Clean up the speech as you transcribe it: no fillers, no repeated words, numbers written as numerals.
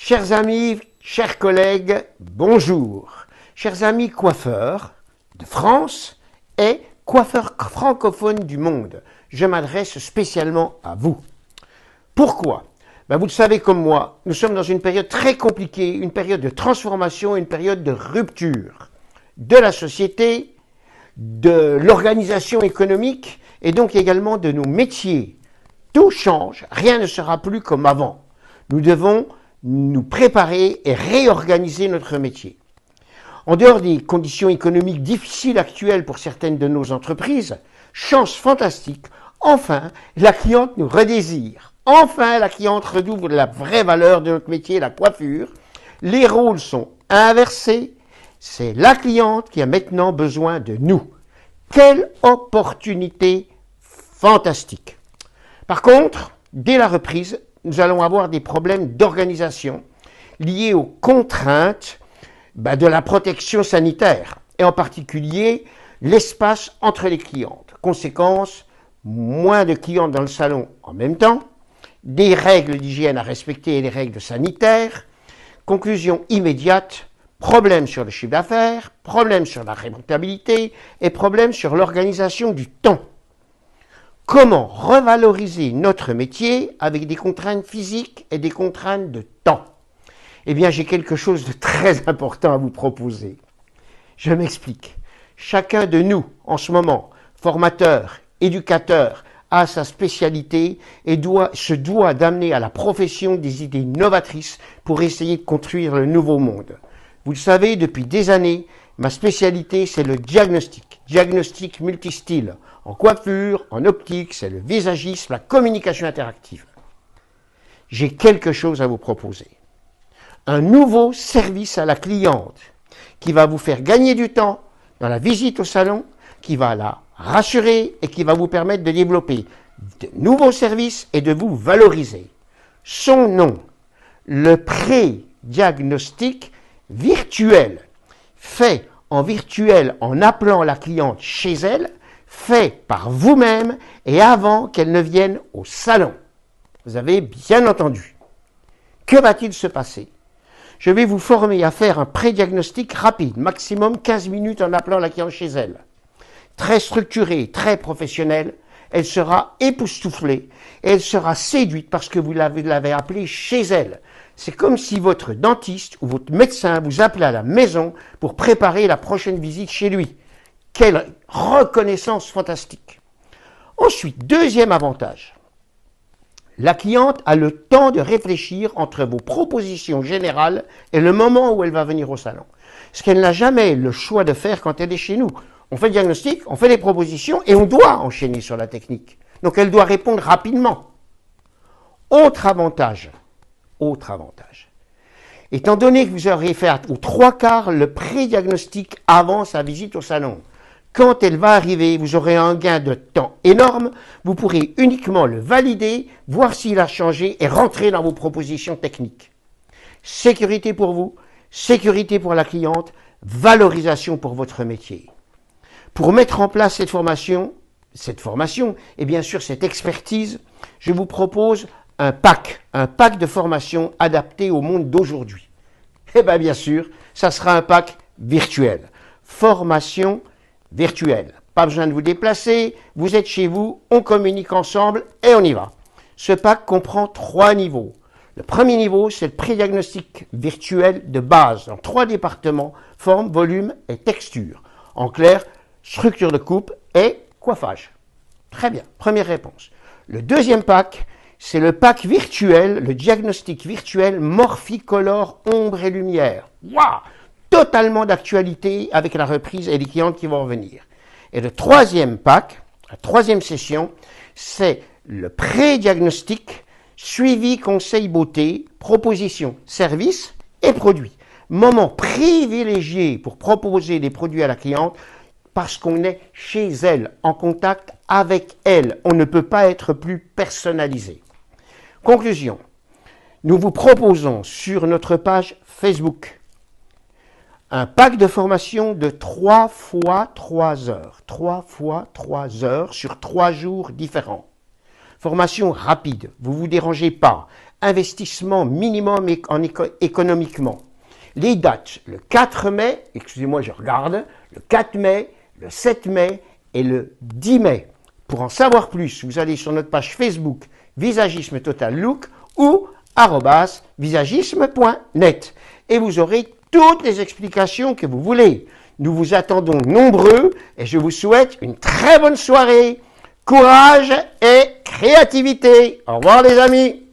Chers amis, chers collègues, bonjour. Chers amis coiffeurs de France et coiffeurs francophones du monde, je m'adresse spécialement à vous. Pourquoi ? Vous le savez comme moi, nous sommes dans une période très compliquée, une période de transformation, une période de rupture de la société, de l'organisation économique et donc également de nos métiers. Tout change, rien ne sera plus comme avant. Nous devons nous préparer et réorganiser notre métier. En dehors des conditions économiques difficiles actuelles pour certaines de nos entreprises, chance fantastique, enfin, la cliente nous redésire. Enfin, la cliente redécouvre la vraie valeur de notre métier, la coiffure. Les rôles sont inversés. C'est la cliente qui a maintenant besoin de nous. Quelle opportunité fantastique! Par contre, dès la reprise, nous allons avoir des problèmes d'organisation liés aux contraintes de la protection sanitaire et en particulier l'espace entre les clientes. Conséquence, moins de clientes dans le salon en même temps, des règles d'hygiène à respecter et des règles sanitaires. Conclusion immédiate, problème sur le chiffre d'affaires, problème sur la rentabilité et problème sur l'organisation du temps. Comment revaloriser notre métier avec des contraintes physiques et des contraintes de temps? Eh bien, j'ai quelque chose de très important à vous proposer. Je m'explique. Chacun de nous, en ce moment, formateur, éducateur, a sa spécialité et se doit d'amener à la profession des idées novatrices pour essayer de construire le nouveau monde. Vous le savez, depuis des années, ma spécialité, c'est le diagnostic multistyle. En coiffure, en optique, c'est le visagisme, la communication interactive. J'ai quelque chose à vous proposer. Un nouveau service à la cliente qui va vous faire gagner du temps dans la visite au salon, qui va la rassurer et qui va vous permettre de développer de nouveaux services et de vous valoriser. Son nom, le pré-diagnostic virtuel, fait en virtuel en appelant la cliente chez elle, fait par vous-même et avant qu'elle ne vienne au salon. Vous avez bien entendu. Que va-t-il se passer ? Je vais vous former à faire un pré-diagnostic rapide, maximum 15 minutes en appelant la cliente chez elle. Très structurée, très professionnelle, elle sera époustouflée et elle sera séduite parce que vous l'avez appelée chez elle. C'est comme si votre dentiste ou votre médecin vous appelait à la maison pour préparer la prochaine visite chez lui. Quelle reconnaissance fantastique! Ensuite, deuxième avantage. La cliente a le temps de réfléchir entre vos propositions générales et le moment où elle va venir au salon. Ce qu'elle n'a jamais le choix de faire quand elle est chez nous. On fait le diagnostic, on fait les propositions et on doit enchaîner sur la technique. Donc elle doit répondre rapidement. Autre avantage. Étant donné que vous aurez fait aux 3/4 le pré-diagnostic avant sa visite au salon, quand elle va arriver, vous aurez un gain de temps énorme, vous pourrez uniquement le valider, voir s'il a changé et rentrer dans vos propositions techniques. Sécurité pour vous, sécurité pour la cliente, valorisation pour votre métier. Pour mettre en place cette formation et bien sûr cette expertise, je vous propose un pack de formation adapté au monde d'aujourd'hui. Eh bien sûr, ça sera un pack virtuel. Formation virtuelle. Pas besoin de vous déplacer, vous êtes chez vous, on communique ensemble et on y va. Ce pack comprend 3 niveaux. Le premier niveau, c'est le pré-diagnostic virtuel de base dans 3 départements, forme, volume et texture. En clair, structure de coupe et coiffage. Très bien, première réponse. Le deuxième pack, c'est le pack virtuel, le diagnostic virtuel Morphicolor ombre et lumière. Waouh! Totalement d'actualité avec la reprise et les clientes qui vont revenir. Et le troisième pack, la troisième session, c'est le pré-diagnostic, suivi conseil beauté, proposition, service et produits. Moment privilégié pour proposer des produits à la cliente parce qu'on est chez elle, en contact avec elle. On ne peut pas être plus personnalisé. Conclusion. Nous vous proposons sur notre page Facebook un pack de formation de 3 fois 3 heures. 3 fois 3 heures sur 3 jours différents. Formation rapide, vous ne vous dérangez pas. investissement minimum économiquement. Les dates, le 4 mai, excusez-moi, je regarde, le 4 mai, le 7 mai et le 10 mai. Pour en savoir plus, vous allez sur notre page Facebook Visagisme Total Look ou @visagisme.net et vous aurez toutes les explications que vous voulez. Nous vous attendons nombreux et je vous souhaite une très bonne soirée. Courage et créativité. Au revoir les amis.